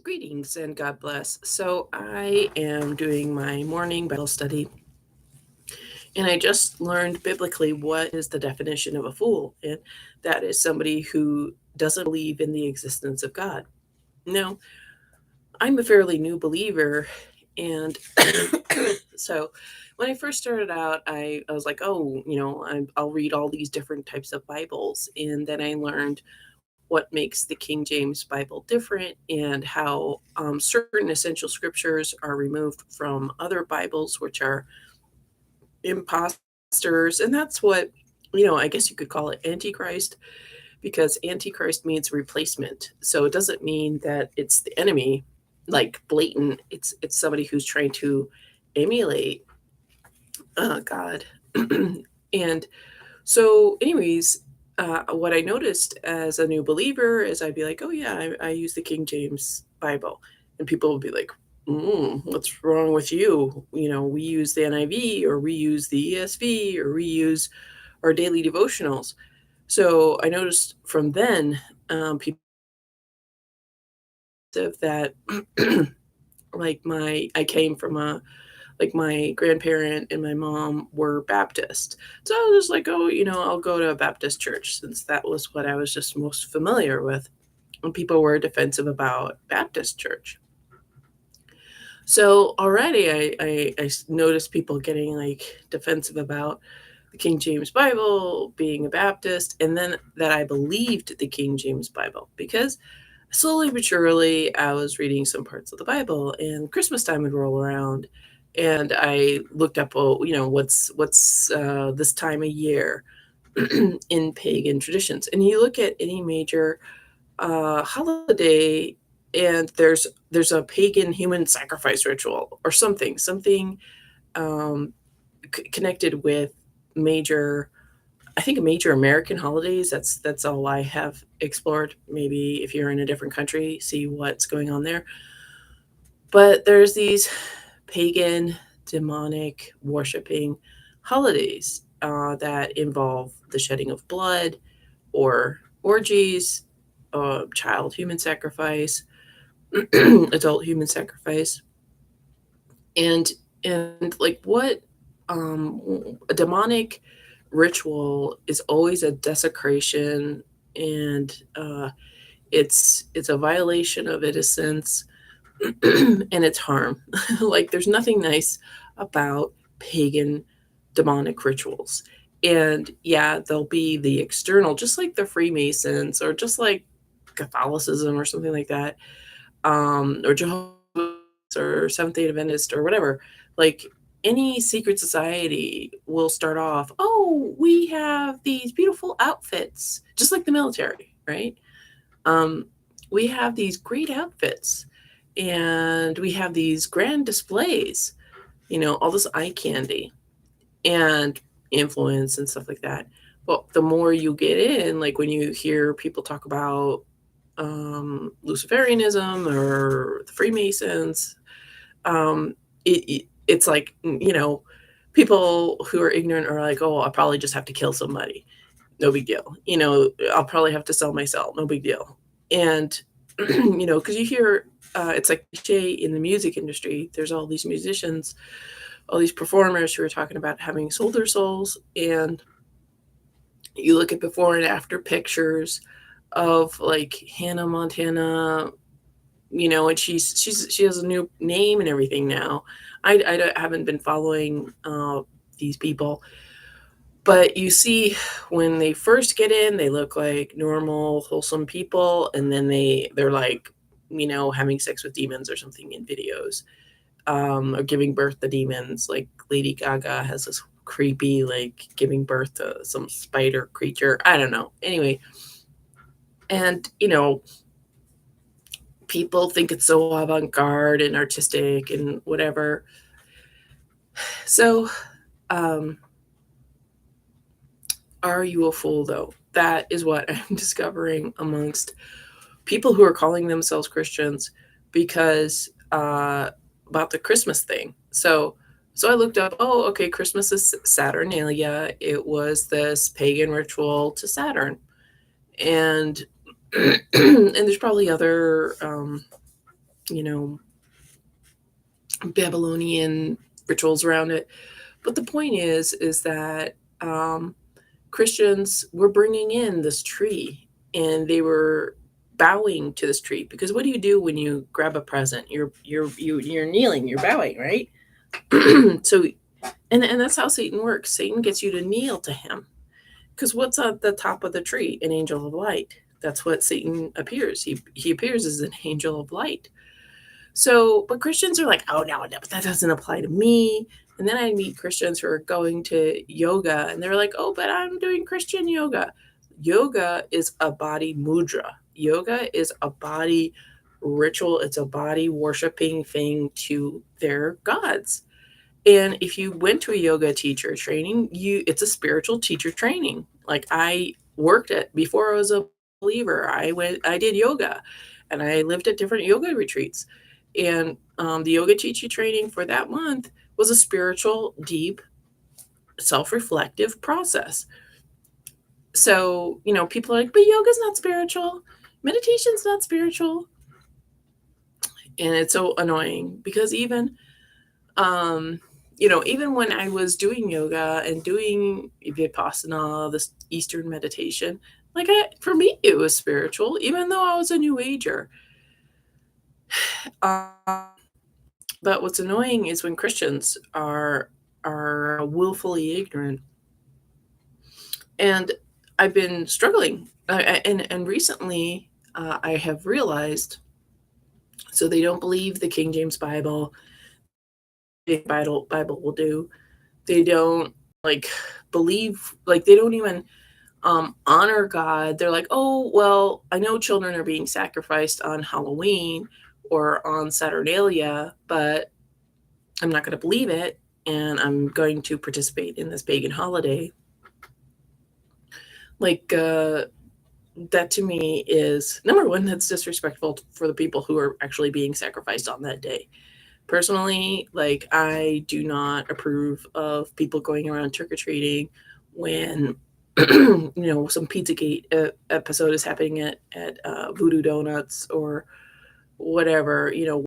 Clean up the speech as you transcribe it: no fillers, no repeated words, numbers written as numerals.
Greetings and God bless. So, I am doing my morning Bible study, and I just learned biblically what is the definition of a fool, and that is somebody who doesn't believe in the existence of God. Now, I'm a fairly new believer, and so when I first started out, I was like, oh, I'll read all these different types of Bibles, and then I learned what makes the King James Bible different and how certain essential scriptures are removed from other Bibles, which are imposters. And that's what, I guess you could call it Antichrist, because Antichrist means replacement. So it doesn't mean that it's the enemy, like blatant. It's somebody who's trying to emulate God. And so, anyways, what I noticed as a new believer is I'd be like, oh, yeah, I use the King James Bible. And people would be like, what's wrong with you? We use the NIV, or we use the ESV, or we use our daily devotionals. So I noticed from then, people that I came from my grandparent and my mom were Baptist. So I was like, oh, I'll go to a Baptist church since that was what I was just most familiar with. And people were defensive about Baptist church. So already I noticed people getting like defensive about the King James Bible, being a Baptist, and then that I believed the King James Bible because slowly but surely I was reading some parts of the Bible, and Christmas time would roll around, and I looked up, what's this time of year in pagan traditions, and you look at any major holiday, and there's a pagan human sacrifice ritual or something um, connected with major. I think major American holidays. That's all I have explored. Maybe if you're in a different country, see what's going on there. But there's these pagan, demonic worshiping holidays that involve the shedding of blood or orgies, child human sacrifice, adult human sacrifice, and like what a demonic ritual is always a desecration, and it's a violation of innocence, and it's harm. Like there's nothing nice about pagan demonic rituals. And yeah, there'll be the external, just like the Freemasons or just like Catholicism or something like that, or Jehovah's or Seventh Day Adventist or whatever. Like any secret society will start off, oh, we have these beautiful outfits, just like the military, right? Um, we have these great outfits, and we have these grand displays, all this eye candy and influence and stuff like that. Well, the more you get in, like when you hear people talk about Luciferianism or the Freemasons, it's like, people who are ignorant are like, oh, I'll probably just have to kill somebody. No big deal. I'll probably have to sell myself. No big deal. And, because you hear, it's like cliche in the music industry. There's all these musicians, all these performers who are talking about having sold their souls. And you look at before and after pictures of like Hannah Montana, and she has a new name and everything now. I haven't been following these people, but you see when they first get in, they look like normal, wholesome people, and then they're like, having sex with demons or something in videos, or giving birth to demons. Like Lady Gaga has this creepy, like giving birth to some spider creature. I don't know. Anyway, and people think it's so avant-garde and artistic and whatever. So, um, are you a fool though? That is what I'm discovering amongst people who are calling themselves Christians because about the Christmas thing. So I looked up, oh, okay, Christmas is Saturnalia. It was this pagan ritual to Saturn. And and there's probably other you know, Babylonian rituals around it. But the point is that Christians were bringing in this tree, and they were bowing to this tree, because what do you do when you grab a present? You're kneeling, you're bowing, right? So, and that's how Satan works. Satan gets you to kneel to him, because what's at the top of the tree? An angel of light. That's what Satan appears. He appears as an angel of light. So, but Christians are like, oh no, but that doesn't apply to me. And then I meet Christians who are going to yoga, and they're like, oh, but I'm doing Christian yoga. Yoga is a body mudra. Yoga is a body ritual. It's a body worshiping thing to their gods. And if you went to a yoga teacher training, it's a spiritual teacher training. Like, I worked at, before I was a believer, I did yoga, and I lived at different yoga retreats. And the yoga teacher training for that month was a spiritual, deep, self-reflective process. So, people are like, but yoga's not spiritual, meditation's not spiritual. And it's so annoying, because even when I was doing yoga and doing vipassana, this Eastern meditation, like, for me, it was spiritual, even though I was a New Ager. Um, but what's annoying is when Christians are willfully ignorant, and I've been struggling, and recently I have realized. So they don't believe the King James Bible. The Bible will do. They don't, like, believe, like, they don't even honor God. They're like, oh, well, I know children are being sacrificed on Halloween or on Saturnalia, but I'm not going to believe it, and I'm going to participate in this pagan holiday. Like, that to me is, number one, that's disrespectful for the people who are actually being sacrificed on that day. Personally, like, I do not approve of people going around trick-or-treating when some Pizzagate episode is happening at Voodoo Donuts or whatever,